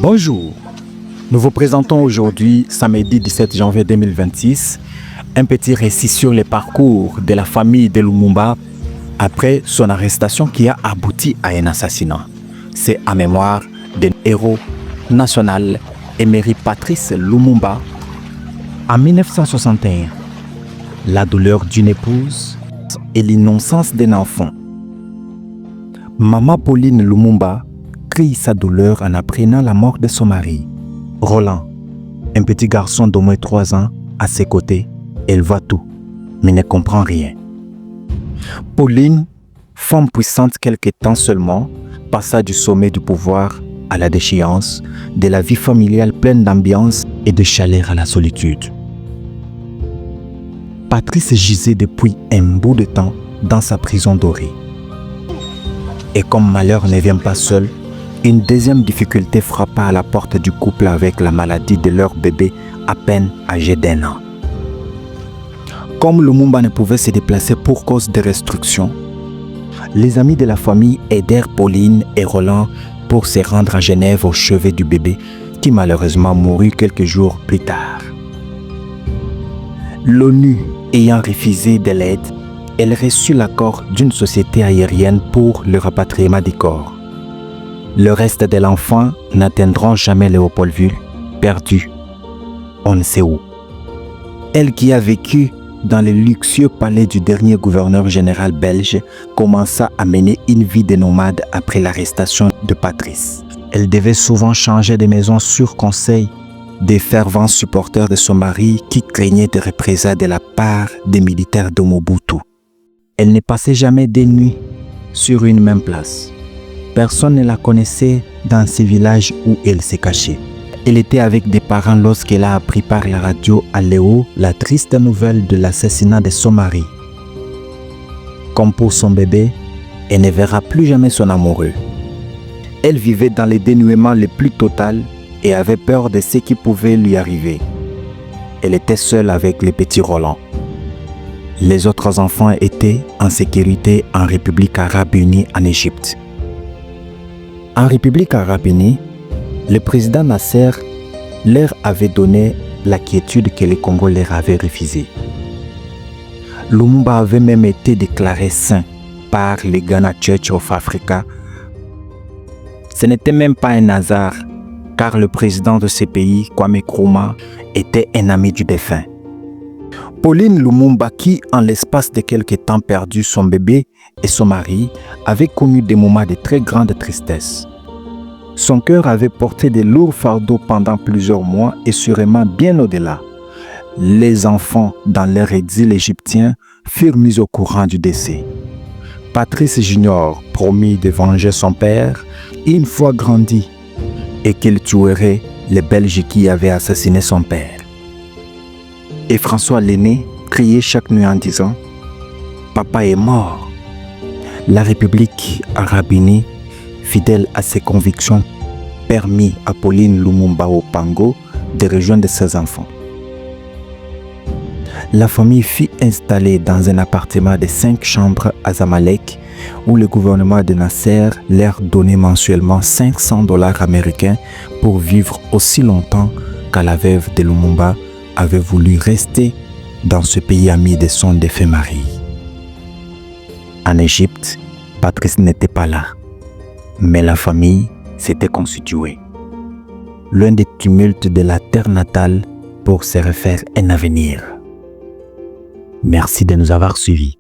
Bonjour, nous vous présentons aujourd'hui, samedi 17 janvier 2026, un petit récit sur le parcours de la famille de Lumumba après son arrestation qui a abouti à un assassinat. C'est en mémoire d'un héros national, émérite Patrice Lumumba. En 1961, la douleur d'une épouse et l'innocence d'un enfant. Maman Pauline Lumumba crie sa douleur en apprenant la mort de son mari. Roland, un petit garçon d'au moins 3 ans, à ses côtés, elle voit tout, mais ne comprend rien. Pauline, femme puissante quelque temps seulement, passa du sommet du pouvoir à la déchéance, de la vie familiale pleine d'ambiance et de chaleur à la solitude. Patrice gisait depuis un bout de temps dans sa prison dorée. Et comme malheur ne vient pas seul, une deuxième difficulté frappa à la porte du couple avec la maladie de leur bébé à peine âgé d'1 an. Comme Lumumba ne pouvait se déplacer pour cause de restrictions, les amis de la famille aidèrent Pauline et Roland pour se rendre à Genève au chevet du bébé qui malheureusement mourut quelques jours plus tard. L'ONU ayant refusé de l'aide, elle reçut l'accord d'une société aérienne pour le rapatriement des corps. Le reste de l'enfant n'atteindront jamais Léopoldville, perdu, on ne sait où. Elle qui a vécu dans le luxueux palais du dernier gouverneur général belge commença à mener une vie de nomade après l'arrestation de Patrice. Elle devait souvent changer de maison sur conseil des fervents supporters de son mari qui craignaient des représailles de la part des militaires de Mobutu. Elle ne passait jamais des nuits sur une même place. Personne ne la connaissait dans ces villages où elle se cachait. Elle était avec des parents lorsqu'elle a appris par la radio à Léo la triste nouvelle de l'assassinat de son mari. Comme pour son bébé, elle ne verra plus jamais son amoureux. Elle vivait dans le dénuement le plus total et avait peur de ce qui pouvait lui arriver. Elle était seule avec le petit Roland. Les autres enfants étaient en sécurité en République arabe unie en Égypte. En République arabe unie, le président Nasser leur avait donné la quiétude que le Congo leur avait refusée. Lumumba avait même été déclaré saint par le Ghana Church of Africa. Ce n'était même pas un hasard, car le président de ce pays, Kwame Nkrumah, était un ami du défunt. Pauline Lumumba, qui en l'espace de quelques temps perdu son bébé et son mari, avait connu des moments de très grande tristesse. Son cœur avait porté de lourds fardeaux pendant plusieurs mois et sûrement bien au-delà. Les enfants dans leur exil égyptien furent mis au courant du décès. Patrice Junior promit de venger son père une fois grandi et qu'il tuerait les Belges qui avaient assassiné son père. Et François l'aîné criait chaque nuit en disant « Papa est mort ». La République arabe unie, fidèle à ses convictions, permit à Pauline Lumumba Opango de rejoindre ses enfants. La famille fut installée dans un appartement de 5 chambres à Zamalek où le gouvernement de Nasser leur donnait mensuellement $500 américains pour vivre aussi longtemps qu'à la veuve de Lumumba avait voulu rester dans ce pays ami de son défunt mari. En Égypte, Patrice n'était pas là, mais la famille s'était constituée. Loin des tumultes de la terre natale pour se refaire un avenir. Merci de nous avoir suivis.